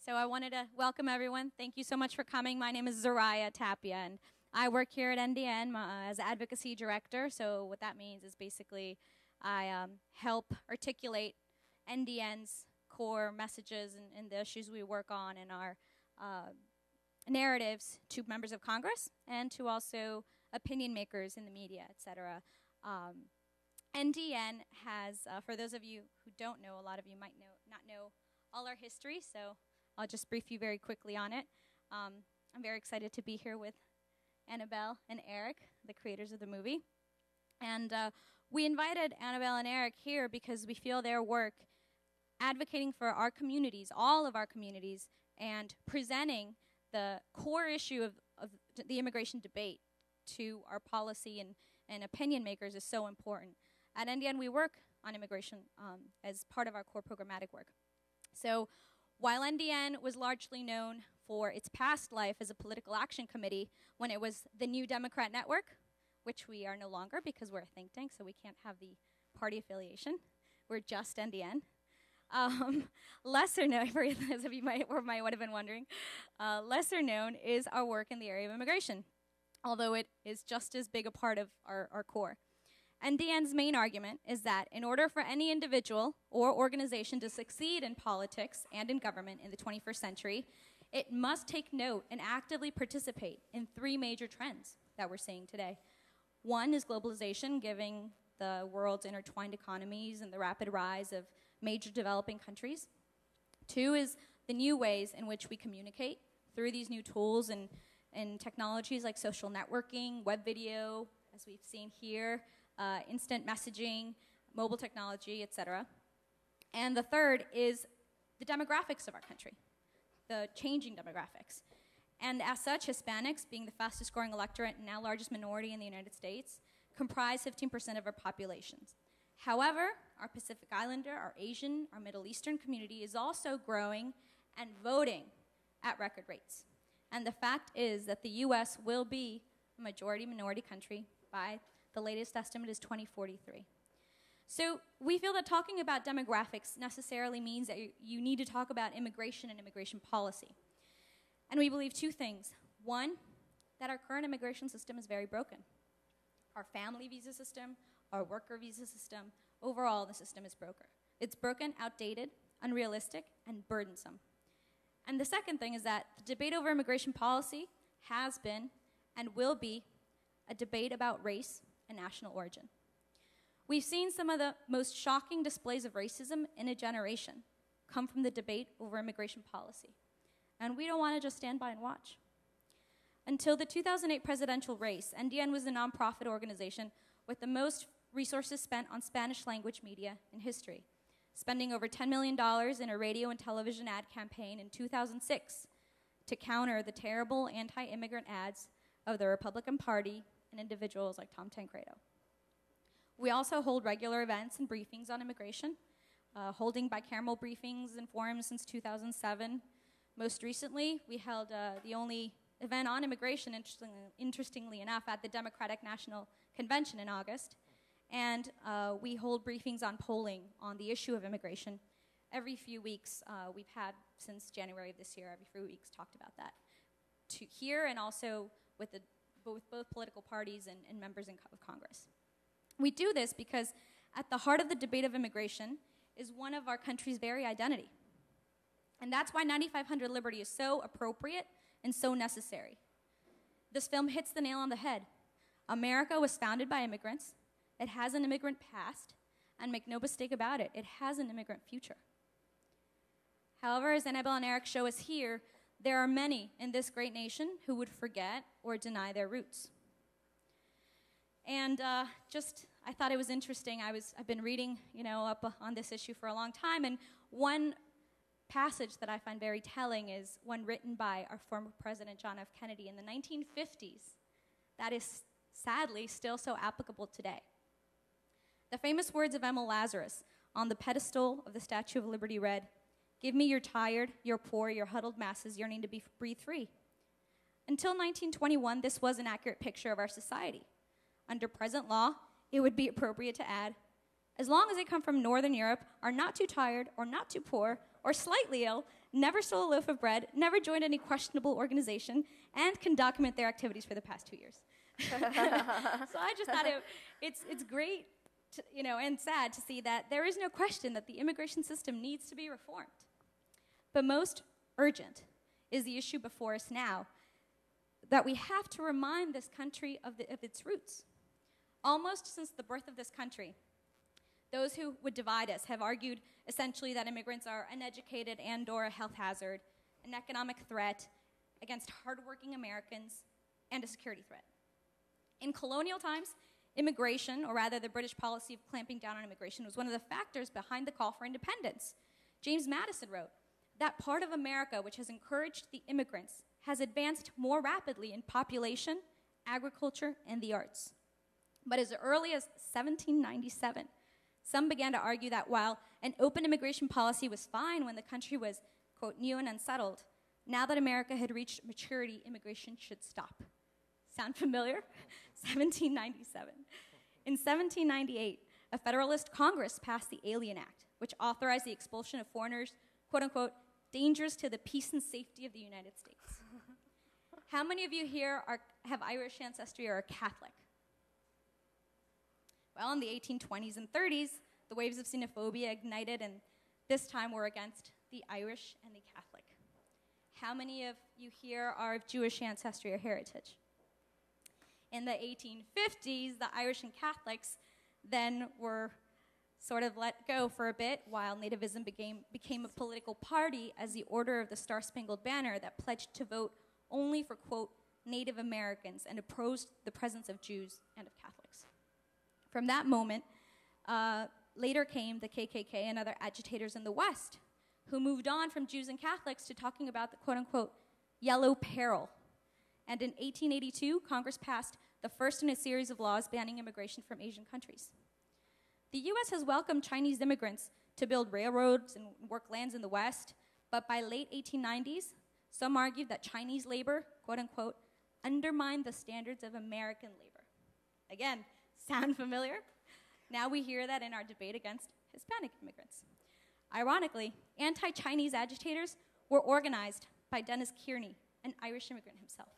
So I wanted to welcome everyone. Thank you so much for coming. My name is Zuraya Tapia, and I work here at NDN as advocacy director. So what that means is basically I help articulate NDN's core messages and the issues we work on in our narratives to members of Congress and to also opinion makers in the media, etc. NDN has, for those of you who don't know, a lot of you might not know all our history, so I'll just brief you very quickly on it. I'm very excited to be here with Annabel and Eric, the creators of the movie. And we invited Annabel and Eric here because we feel their work advocating for our communities, all of our communities, and presenting the core issue of the immigration debate to our policy and opinion makers is so important. At NDN, we work on immigration as part of our core programmatic work. So while NDN was largely known for its past life as a political action committee when it was the New Democrat Network, which we are no longer because we're a think tank, so we can't have the party affiliation. We're just NDN. Lesser known, for those of you might have been wondering, lesser known is our work in the area of immigration, although it is just as big a part of our core. NDN's main argument is that in order for any individual or organization to succeed in politics and in government in the 21st century, it must take note and actively participate in three major trends that we're seeing today. One is globalization, giving the world's intertwined economies and the rapid rise of major developing countries. Two is the new ways in which we communicate through these new tools and technologies like social networking, web video, as we've seen here, instant messaging, mobile technology, etc. And the third is the demographics of our country, the changing demographics. And as such, Hispanics, being the fastest growing electorate and now largest minority in the United States, comprise 15% of our populations. However, our Pacific Islander, our Asian, our Middle Eastern community is also growing and voting at record rates. And the fact is that the U.S. will be a majority-minority country by the latest estimate is 2043. So we feel that talking about demographics necessarily means that you need to talk about immigration and immigration policy. And we believe two things. One, that our current immigration system is very broken. Our family visa system, our worker visa system, overall the system is broken. It's broken, outdated, unrealistic, and burdensome. And the second thing is that the debate over immigration policy has been and will be a debate about race and national origin. We've seen some of the most shocking displays of racism in a generation come from the debate over immigration policy. And we don't want to just stand by and watch. Until the 2008 presidential race, NDN was the nonprofit organization with the most resources spent on Spanish language media in history, spending over $10 million in a radio and television ad campaign in 2006 to counter the terrible anti-immigrant ads of the Republican Party and individuals like Tom Tancredo. We also hold regular events and briefings on immigration, holding bicameral briefings and forums since 2007. Most recently, we held the only event on immigration, interestingly enough, at the Democratic National Convention in August. And we hold briefings on polling on the issue of immigration every few weeks. We've had since January of this year, every few weeks talked about that here and also with both political parties and members of Congress. We do this because at the heart of the debate of immigration is one of our country's very identity. And that's why 9500 Liberty is so appropriate and so necessary. This film hits the nail on the head. America was founded by immigrants. It has an immigrant past, and make no mistake about it, it has an immigrant future. However, as Annabel and Eric show us here, there are many in this great nation who would forget or deny their roots. And I thought it was interesting. I've been reading, up on this issue for a long time, and one passage that I find very telling is one written by our former President John F. Kennedy in the 1950s that is sadly still so applicable today. The famous words of Emil Lazarus on the pedestal of the Statue of Liberty read, "Give me your tired, your poor, your huddled masses yearning to breathe free." Until 1921, this was an accurate picture of our society. Under present law, it would be appropriate to add, as long as they come from Northern Europe, are not too tired or not too poor or slightly ill, never stole a loaf of bread, never joined any questionable organization, and can document their activities for the past 2 years. So I just thought it's great, and sad to see that there is no question that the immigration system needs to be reformed. But most urgent is the issue before us now, that we have to remind this country of its roots. Almost since the birth of this country, those who would divide us have argued essentially that immigrants are uneducated and/or a health hazard, an economic threat against hardworking Americans, and a security threat. In colonial times, immigration, or rather the British policy of clamping down on immigration, was one of the factors behind the call for independence. James Madison wrote, "That part of America which has encouraged the immigrants has advanced more rapidly in population, agriculture, and the arts." But as early as 1797, some began to argue that while an open immigration policy was fine when the country was, quote, new and unsettled, now that America had reached maturity, immigration should stop. Sound familiar? 1797. In 1798, a Federalist Congress passed the Alien Act, which authorized the expulsion of foreigners, quote unquote, dangerous to the peace and safety of the United States. How many of you here have Irish ancestry or are Catholic? Well, in the 1820s and 30s, the waves of xenophobia ignited, and this time were against the Irish and the Catholic. How many of you here are of Jewish ancestry or heritage? In the 1850s, the Irish and Catholics then were sort of let go for a bit while nativism became a political party as the Order of the Star-Spangled Banner that pledged to vote only for, quote, Native Americans and opposed the presence of Jews and of Catholics. From that moment, later came the KKK and other agitators in the West who moved on from Jews and Catholics to talking about the quote-unquote yellow peril. And in 1882, Congress passed the first in a series of laws banning immigration from Asian countries. The U.S. has welcomed Chinese immigrants to build railroads and work lands in the West, but by late 1890s, some argued that Chinese labor, quote-unquote, undermined the standards of American labor. Again, sound familiar? Now we hear that in our debate against Hispanic immigrants. Ironically, anti-Chinese agitators were organized by Dennis Kearney, an Irish immigrant himself.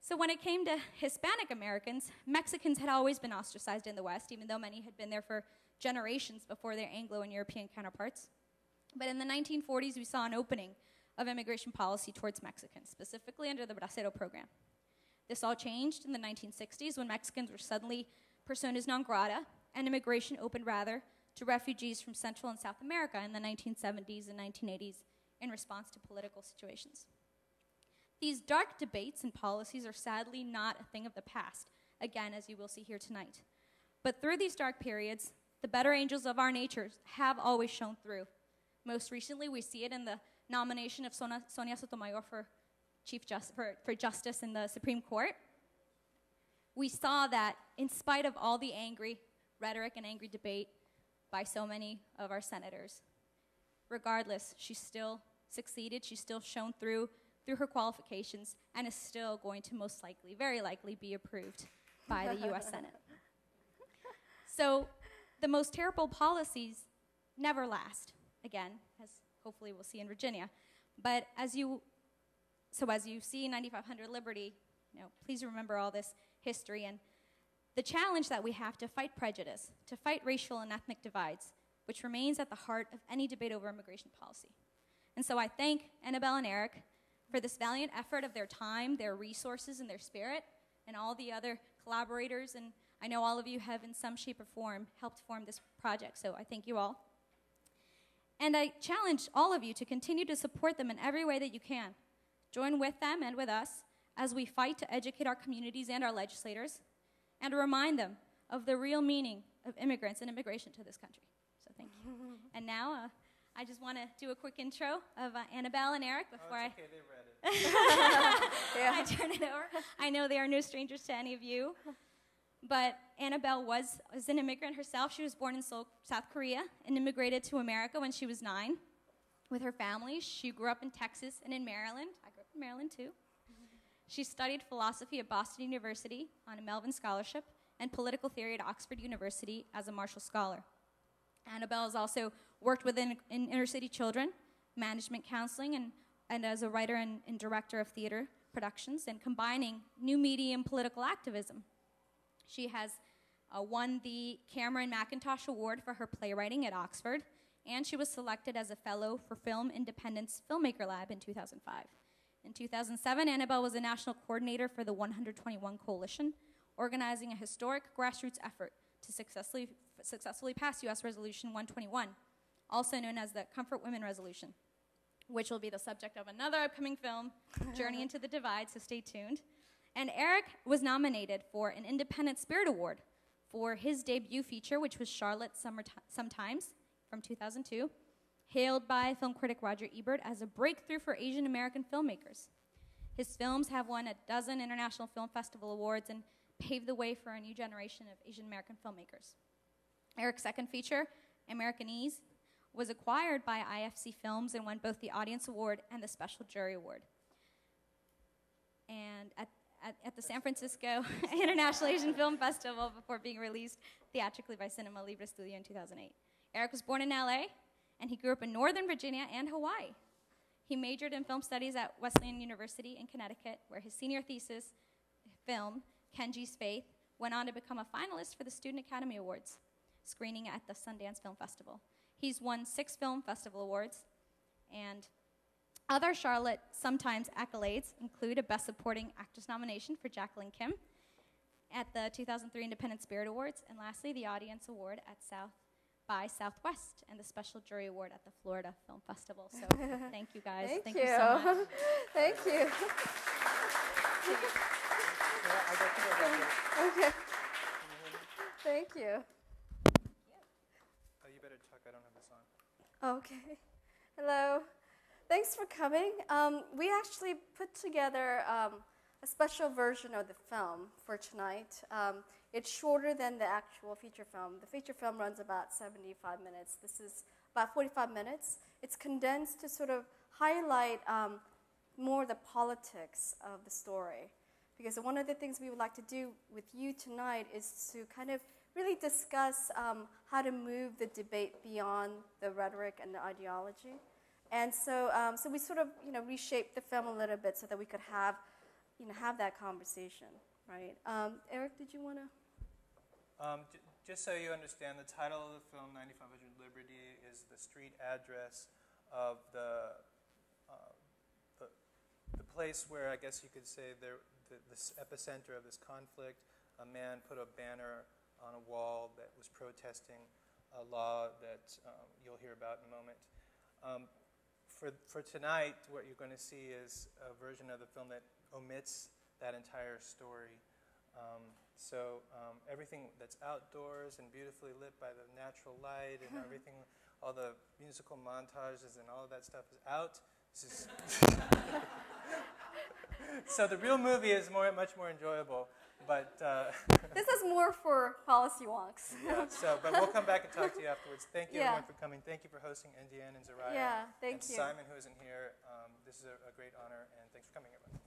So when it came to Hispanic Americans, Mexicans had always been ostracized in the West, even though many had been there for generations before their Anglo and European counterparts. But in the 1940s, we saw an opening of immigration policy towards Mexicans, specifically under the Bracero program. This all changed in the 1960s when Mexicans were suddenly personas non grata, and immigration opened rather to refugees from Central and South America in the 1970s and 1980s in response to political situations. These dark debates and policies are sadly not a thing of the past, again, as you will see here tonight. But through these dark periods, the better angels of our natures have always shone through. Most recently, we see it in the nomination of Sonia Sotomayor for Justice in the Supreme Court. We saw that in spite of all the angry rhetoric and angry debate by so many of our senators, regardless, she still succeeded. She still shone through her qualifications and is still going to most likely, very likely, be approved by the U.S. Senate. So the most terrible policies never last, again, as hopefully we'll see in Virginia. But as you see 9500 Liberty, please remember all this history and the challenge that we have to fight prejudice, to fight racial and ethnic divides, which remains at the heart of any debate over immigration policy. And so I thank Annabel and Eric for this valiant effort of their time, their resources, and their spirit, and all the other collaborators. And I know all of you have, in some shape or form, helped form this project, so I thank you all. And I challenge all of you to continue to support them in every way that you can. Join with them and with us as we fight to educate our communities and our legislators, and to remind them of the real meaning of immigrants and immigration to this country. So thank you. And now, I just want to do a quick intro of Annabel and Eric before okay, they read it. I turn it over. I know they are no strangers to any of you, but Annabel was an immigrant herself. She was born in Seoul, South Korea, and immigrated to America when she was 9 with her family. She grew up in Texas and in Maryland. I grew up in Maryland, too. She studied philosophy at Boston University on a Melvin Scholarship and political theory at Oxford University as a Marshall Scholar. Annabel has also worked with inner-city children, management counseling, and as a writer and director of theater productions, and combining new media and political activism. She has won the Cameron McIntosh Award for her playwriting at Oxford, and she was selected as a fellow for Film Independence Filmmaker Lab in 2005. In 2007, Annabel was a national coordinator for the 121 Coalition, organizing a historic grassroots effort to successfully pass U.S. Resolution 121, also known as the Comfort Women Resolution, which will be the subject of another upcoming film, Journey into the Divide, so stay tuned. And Eric was nominated for an Independent Spirit Award for his debut feature, which was Charlotte Sometimes from 2002, hailed by film critic Roger Ebert as a breakthrough for Asian American filmmakers. His films have won a dozen International Film Festival awards and paved the way for a new generation of Asian American filmmakers. Eric's second feature, Americanese, was acquired by IFC Films and won both the Audience Award and the Special Jury Award. And at the San Francisco International Asian Film Festival before being released theatrically by Cinema Libre Studio in 2008. Eric was born in LA, and he grew up in Northern Virginia and Hawaii. He majored in film studies at Wesleyan University in Connecticut, where his senior thesis film, Kenji's Faith, went on to become a finalist for the Student Academy Awards, screening at the Sundance Film Festival. He's won 6 film festival awards, and other Charlotte Sometimes accolades include a Best Supporting Actress nomination for Jacqueline Kim at the 2003 Independent Spirit Awards, and lastly, the Audience Award at South by Southwest and the Special Jury Award at the Florida Film Festival. So thank you guys. Thank you so much. Thank you. Okay. Thank you. Oh, you better talk. I don't have this on. Okay. Hello. Thanks for coming. We actually put together a special version of the film for tonight. It's shorter than the actual feature film. The feature film runs about 75 minutes. This is about 45 minutes. It's condensed to sort of highlight more the politics of the story. Because one of the things we would like to do with you tonight is to kind of really discuss how to move the debate beyond the rhetoric and the ideology. And so, so we sort of, reshaped the film a little bit so that we could have that conversation, right? Eric, did you want to? Just so you understand, the title of the film, 9500 Liberty, is the street address of the place where I guess you could say this epicenter of this conflict. A man put a banner on a wall that was protesting a law that you'll hear about in a moment. For tonight, what you're going to see is a version of the film that omits that entire story. So everything that's outdoors and beautifully lit by the natural light and everything, all the musical montages and all of that stuff is out. This is so the real movie is much more enjoyable, but this is more for policy wonks. Yeah. But we'll come back and talk to you afterwards. Thank you everyone for coming. Thank you for hosting Indiana and Zuraya. Yeah, thank you. Simon, who isn't here. This is a great honor, and thanks for coming, everyone.